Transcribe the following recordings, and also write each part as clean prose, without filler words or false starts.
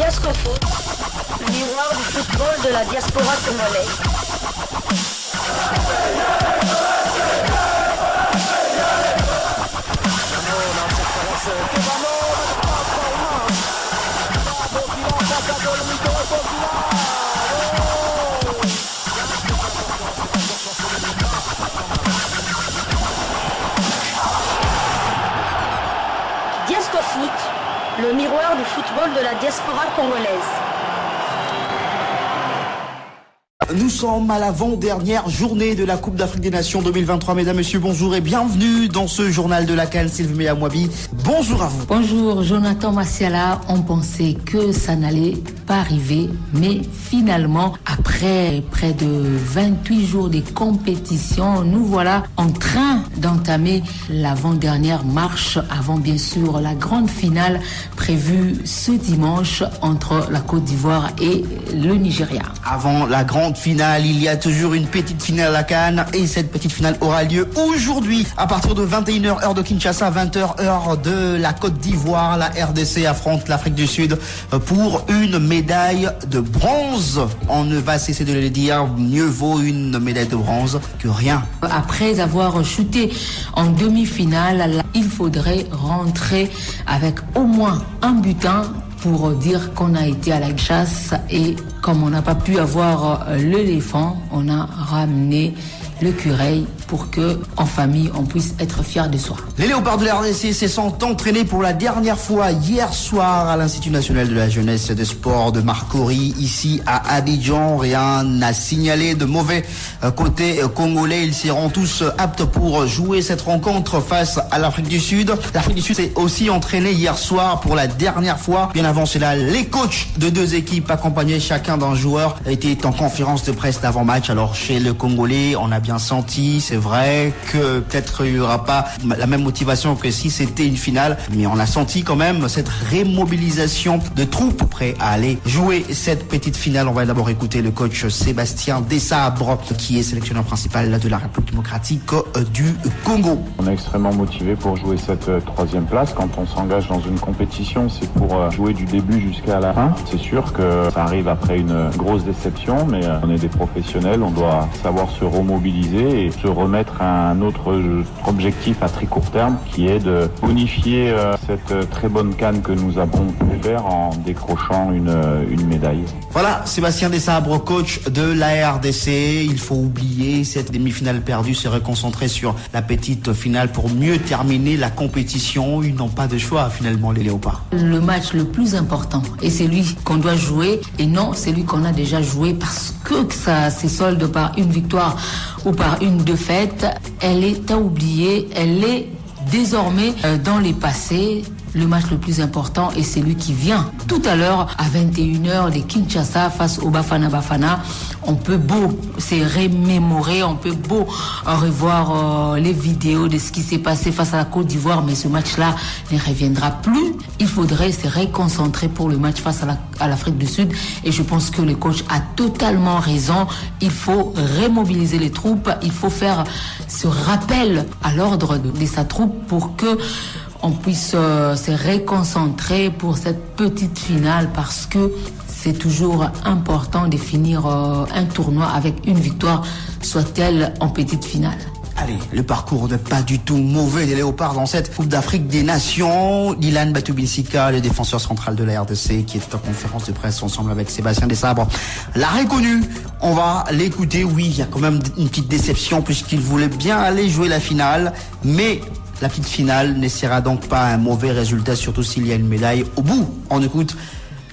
Diasco Foot, le miroir du football de la diaspora congolaise. Diasco Foot, le miroir du football de la diaspora congolaise. Nous sommes à l'avant-dernière journée de la Coupe d'Afrique des Nations 2023. Mesdames, Messieurs, bonjour et bienvenue dans ce journal de la CAN. Sylvie Meamwabi, bonjour à vous. Bonjour, Jonathan Massiala. On pensait que ça n'allait pas arriver, mais finalement, après près de 28 jours de compétition, nous voilà en train d'entamer l'avant-dernière marche avant, bien sûr, la grande finale prévue ce dimanche entre la Côte d'Ivoire et le Nigeria. Avant la grande finale, il y a toujours une petite finale à la CAN et cette petite finale aura lieu aujourd'hui à partir de 21h heure de Kinshasa, 20h heure de la Côte d'Ivoire. La RDC affronte l'Afrique du Sud pour une médaille de bronze. On ne va cesser de le dire, mieux vaut une médaille de bronze que rien. Après avoir chuté en demi-finale, il faudrait rentrer avec au moins un butin pour dire qu'on a été à la chasse, et comme on n'a pas pu avoir l'éléphant, on a ramené l'écureuil pour que, en famille, on puisse être fiers de soi. Les léopards de la RDC se sont entraînés pour la dernière fois hier soir à l'Institut national de la jeunesse et des sports de Marcory, ici à Abidjan. Rien n'a signalé de mauvais côté congolais. Ils seront tous aptes pour jouer cette rencontre face à l'Afrique du Sud. L'Afrique du Sud s'est aussi entraînée hier soir pour la dernière fois. Bien avant cela, les coachs de deux équipes accompagnés chacun d'un joueur étaient en conférence de presse d'avant-match. Alors chez le Congolais, on a bien senti, c'est vrai que peut-être il n'y aura pas la même motivation que si c'était une finale, mais on a senti quand même cette remobilisation de troupes prêts à aller jouer cette petite finale. On va d'abord écouter le coach Sébastien Desabre, qui est sélectionneur principal de la République démocratique du Congo. On est extrêmement motivé pour jouer cette troisième place. Quand on s'engage dans une compétition, c'est pour jouer du début jusqu'à la fin. C'est sûr que ça arrive après une grosse déception, mais on est des professionnels, on doit savoir se remobiliser et se remettre à un autre objectif à très court terme, qui est de bonifier cette très bonne CAN que nous avons pu faire en décrochant une médaille. Voilà, Sébastien Desabre, coach de la RDC. Il faut oublier cette demi-finale perdue, se reconcentrer sur la petite finale pour mieux terminer la compétition. Ils n'ont pas de choix finalement, les léopards. Le match le plus important, et c'est lui qu'on doit jouer, et non celui qu'on a déjà joué, parce que ça se solde par une victoire ou par une défaite, elle est à oublier, elle est désormais dans les passés. Le match le plus important est celui qui vient tout à l'heure à 21h de Kinshasa face au Bafana Bafana. On peut beau se remémorer, on peut beau revoir les vidéos de ce qui s'est passé face à la Côte d'Ivoire, mais ce match-là ne reviendra plus. Il faudrait se reconcentrer pour le match face à l'Afrique du Sud, et je pense que le coach a totalement raison. Il faut remobiliser les troupes, il faut faire ce rappel à l'ordre de sa troupe pour que on puisse se reconcentrer pour cette petite finale, parce que c'est toujours important de finir un tournoi avec une victoire, soit-elle en petite finale. Allez, le parcours n'est pas du tout mauvais des léopards dans cette Coupe d'Afrique des Nations. Dylan Batubinsika, le défenseur central de la RDC, qui est en conférence de presse ensemble avec Sébastien Desabre, l'a reconnu. On va l'écouter. Oui, il y a quand même une petite déception puisqu'il voulait bien aller jouer la finale, mais la petite finale ne sera donc pas un mauvais résultat, surtout s'il y a une médaille au bout. On écoute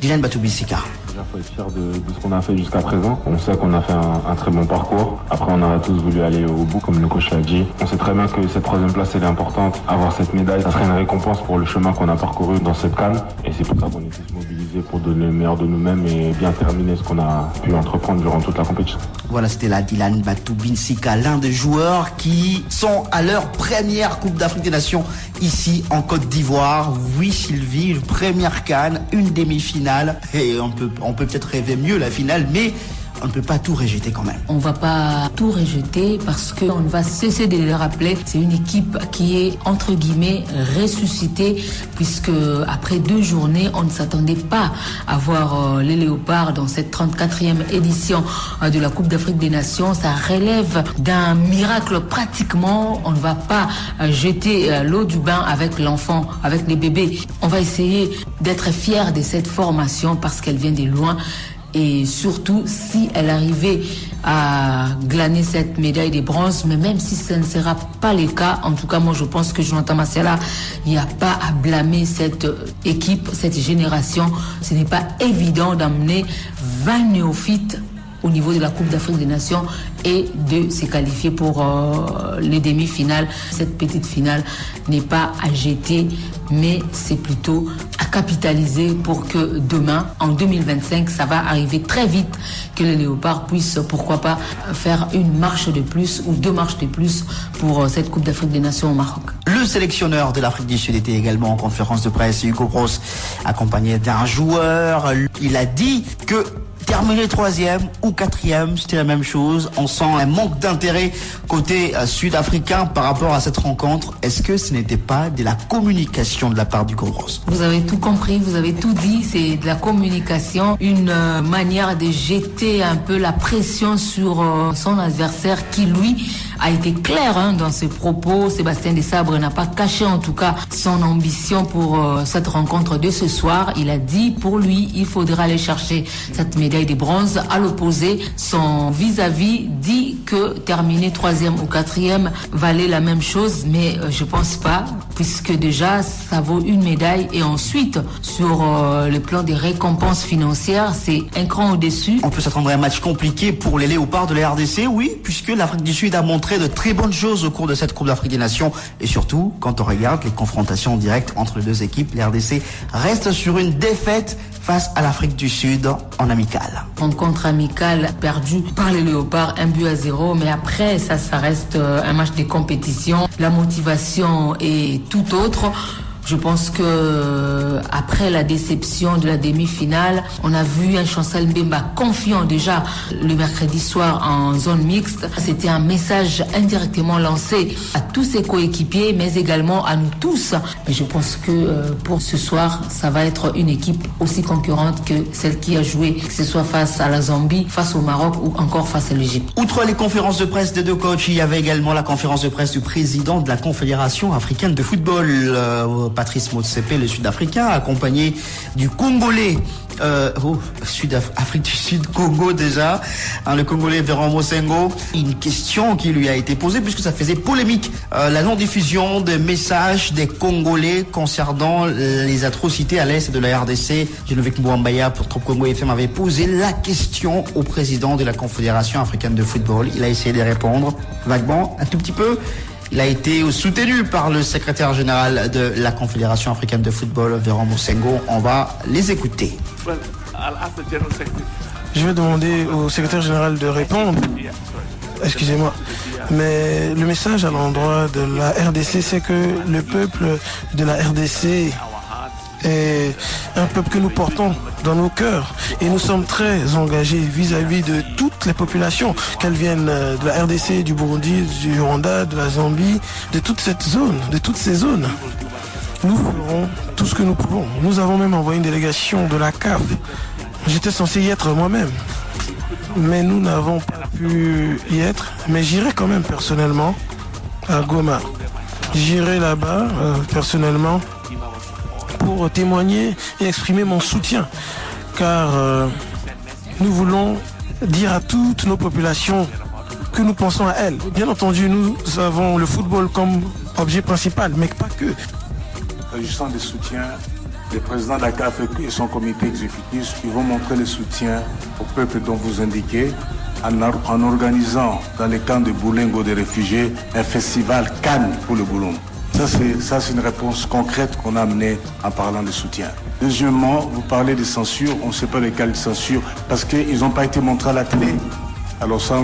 Dylan Batubinsika. Il faut être fier de ce qu'on a fait jusqu'à présent. On sait qu'on a fait un très bon parcours. Après, on a tous voulu aller au bout, comme le coach l'a dit. On sait très bien que cette troisième place, elle est importante. Avoir cette médaille, ça serait une récompense pour le chemin qu'on a parcouru dans cette CAN. Et c'est pour ça qu'on est tous mobilisés pour donner le meilleur de nous-mêmes et bien terminer ce qu'on a pu entreprendre durant toute la compétition. Voilà, c'était là Dylan Batubinsika, l'un des joueurs qui sont à leur première Coupe d'Afrique des Nations ici en Côte d'Ivoire. Oui, Sylvie, une première CAN, une demi-finale. Et on peut peut-être rêver mieux la finale, mais on ne peut pas tout rejeter quand même. On ne va pas tout rejeter parce qu'on va cesser de le rappeler. C'est une équipe qui est, entre guillemets, ressuscitée, puisque après 2 journées, on ne s'attendait pas à voir les Léopards dans cette 34e édition de la Coupe d'Afrique des Nations. Ça relève d'un miracle pratiquement. On ne va pas jeter l'eau du bain avec l'enfant, avec les bébés. On va essayer d'être fiers de cette formation parce qu'elle vient de loin. Et surtout, si elle arrivait à glaner cette médaille de bronze, mais même si ce ne sera pas le cas, en tout cas, moi je pense que Jonathan Masiala, il n'y a pas à blâmer cette équipe, cette génération. Ce n'est pas évident d'amener 20 néophytes au niveau de la Coupe d'Afrique des Nations et de se qualifier pour les demi-finales. Cette petite finale n'est pas à jeter, mais c'est plutôt à capitaliser pour que demain, en 2025, ça va arriver très vite, que les Léopards puissent, pourquoi pas, faire une marche de plus ou 2 marches de plus pour cette Coupe d'Afrique des Nations au Maroc. Le sélectionneur de l'Afrique du Sud était également en conférence de presse, Hugo Broos, accompagné d'un joueur. Il a dit que terminer 3e ou 4e, c'était la même chose. On sent un manque d'intérêt côté sud-africain par rapport à cette rencontre. Est-ce que ce n'était pas de la communication de la part du Cobros? Vous avez tout compris, vous avez tout dit. C'est de la communication, une manière de jeter un peu la pression sur son adversaire qui, lui, a été clair dans ses propos. Sébastien Desabre n'a pas caché en tout cas son ambition pour cette rencontre de ce soir. Il a dit pour lui, il faudra aller chercher cette médaille de bronze. À l'opposé, son vis-à-vis dit que terminer 3e ou 4e valait la même chose, mais je pense pas, puisque déjà ça vaut une médaille et ensuite sur le plan des récompenses financières, c'est un cran au-dessus. On peut s'attendre à un match compliqué pour les Léopards de la RDC, oui, puisque l'Afrique du Sud a montré de très bonnes choses au cours de cette Coupe d'Afrique des Nations, et surtout quand on regarde les confrontations directes entre les 2 équipes, la RDC reste sur une défaite face à l'Afrique du Sud en amical. Rencontre amicale perdue par les Léopards, 1-0, mais après ça reste un match de compétition. La motivation est tout autre. Je pense que après la déception de la demi-finale, on a vu un Chancel Mbemba confiant déjà le mercredi soir en zone mixte. C'était un message indirectement lancé à tous ses coéquipiers, mais également à nous tous. Mais je pense que pour ce soir, ça va être une équipe aussi concurrente que celle qui a joué, que ce soit face à la Zambie, face au Maroc ou encore face à l'Égypte. Outre les conférences de presse des 2 coachs, il y avait également la conférence de presse du président de la Confédération africaine de football, Patrice Motsepe, le Sud-Africain, accompagné du Congolais, Afrique du Sud, Congo déjà, le Congolais Véran Mosengo. Une question qui lui a été posée puisque ça faisait polémique, la non-diffusion des messages des Congolais concernant les atrocités à l'est de la RDC. Geneviève Mbouambaya pour Trop Congo FM avait posé la question au président de la Confédération africaine de football. Il a essayé de répondre vaguement, un tout petit peu. Il a été soutenu par le secrétaire général de la Confédération africaine de football, Véran Mosengo. On va les écouter. Je vais demander au secrétaire général de répondre. Excusez-moi. Mais le message à l'endroit de la RDC, c'est que le peuple de la RDC est un peuple que nous portons dans nos cœurs et nous sommes très engagés vis-à-vis de toutes les populations, qu'elles viennent de la RDC, du Burundi, du Rwanda, de la Zambie, de toute cette zone, de toutes ces zones. Nous ferons tout ce que nous pouvons. Nous avons même envoyé une délégation de la CAF. J'étais censé y être moi-même, mais nous n'avons pas pu y être. Mais j'irai quand même personnellement à Goma. J'irai là-bas personnellement pour témoigner et exprimer mon soutien, car nous voulons dire à toutes nos populations que nous pensons à elles. Bien entendu, nous avons le football comme objet principal, mais pas que. S'agissant des soutiens, le président de la CAF et son comité exécutif, ils vont montrer le soutien au peuple dont vous indiquez en organisant dans les camps de Boulengo des réfugiés un festival Cannes pour le Burundi. Ça, c'est une réponse concrète qu'on a amenée en parlant de soutien. Deuxièmement, vous parlez de censure. On ne sait pas de quelle censure parce qu'ils n'ont pas été montrés à la télé. Alors ça,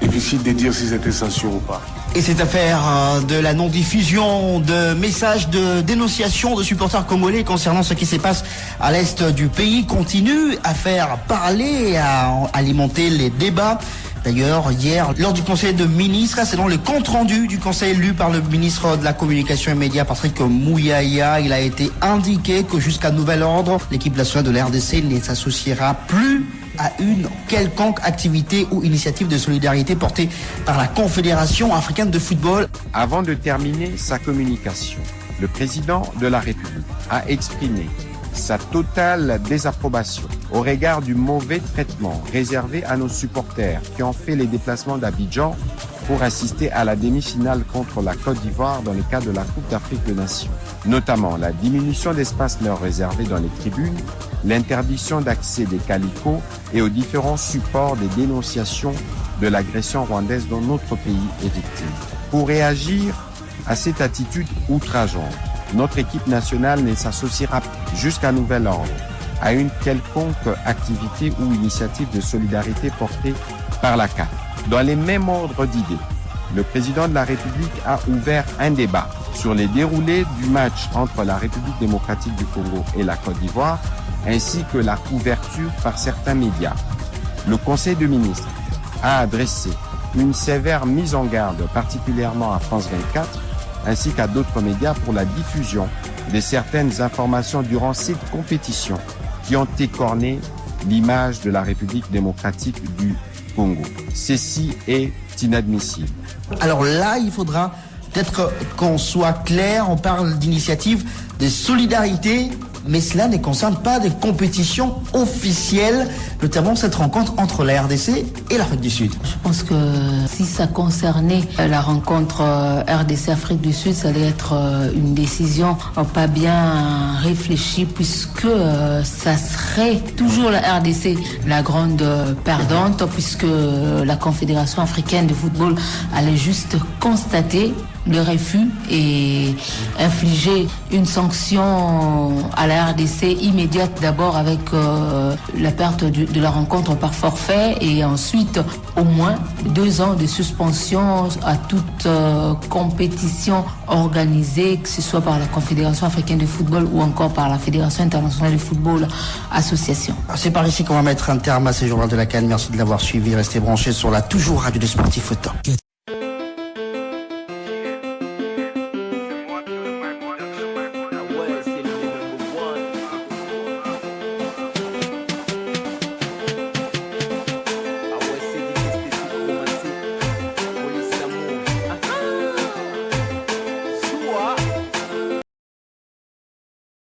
difficile de dire si c'était censure ou pas. Et cette affaire de la non-diffusion de messages de dénonciation de supporters congolais concernant ce qui se passe à l'est du pays continue à faire parler, à alimenter les débats. D'ailleurs, hier, lors du Conseil de ministres, selon le compte-rendu du Conseil lu par le ministre de la Communication et Médias, Patrick Mouyaya, il a été indiqué que jusqu'à nouvel ordre, l'équipe nationale de la RDC ne s'associera plus à une quelconque activité ou initiative de solidarité portée par la Confédération africaine de football. Avant de terminer sa communication, le président de la République a exprimé sa totale désapprobation au regard du mauvais traitement réservé à nos supporters qui ont fait les déplacements d'Abidjan pour assister à la demi-finale contre la Côte d'Ivoire dans le cadre de la Coupe d'Afrique des Nations. Notamment la diminution d'espace leur réservé dans les tribunes, l'interdiction d'accès des calicots et aux différents supports des dénonciations de l'agression rwandaise dont notre pays est victime. Pour réagir à cette attitude outrageante, notre équipe nationale ne s'associera jusqu'à nouvel ordre à une quelconque activité ou initiative de solidarité portée par la CAF. Dans les mêmes ordres d'idées, le président de la République a ouvert un débat sur les déroulés du match entre la République démocratique du Congo et la Côte d'Ivoire, ainsi que la couverture par certains médias. Le Conseil de ministres a adressé une sévère mise en garde, particulièrement à France 24, ainsi qu'à d'autres médias pour la diffusion de certaines informations durant cette compétition qui ont écorné l'image de la République démocratique du Congo. Ceci est inadmissible. Alors là, il faudra peut-être qu'on soit clair, on parle d'initiative de solidarité, mais cela ne concerne pas des compétitions officielles, notamment cette rencontre entre la RDC et l'Afrique du Sud. Je pense que si ça concernait la rencontre RDC-Afrique du Sud, ça allait être une décision pas bien réfléchie, puisque ça serait toujours la RDC la grande perdante, puisque la Confédération africaine de football allait juste constater le refus et infliger une sanction à la RDC immédiate, d'abord avec la perte de la rencontre par forfait et ensuite au moins 2 ans de suspension à toute compétition organisée, que ce soit par la Confédération africaine de football ou encore par la Fédération internationale de football association. C'est par ici qu'on va mettre un terme à ces journaux de la CAN. Merci de l'avoir suivi. Restez branchés sur la toujours radio des sportifs autant.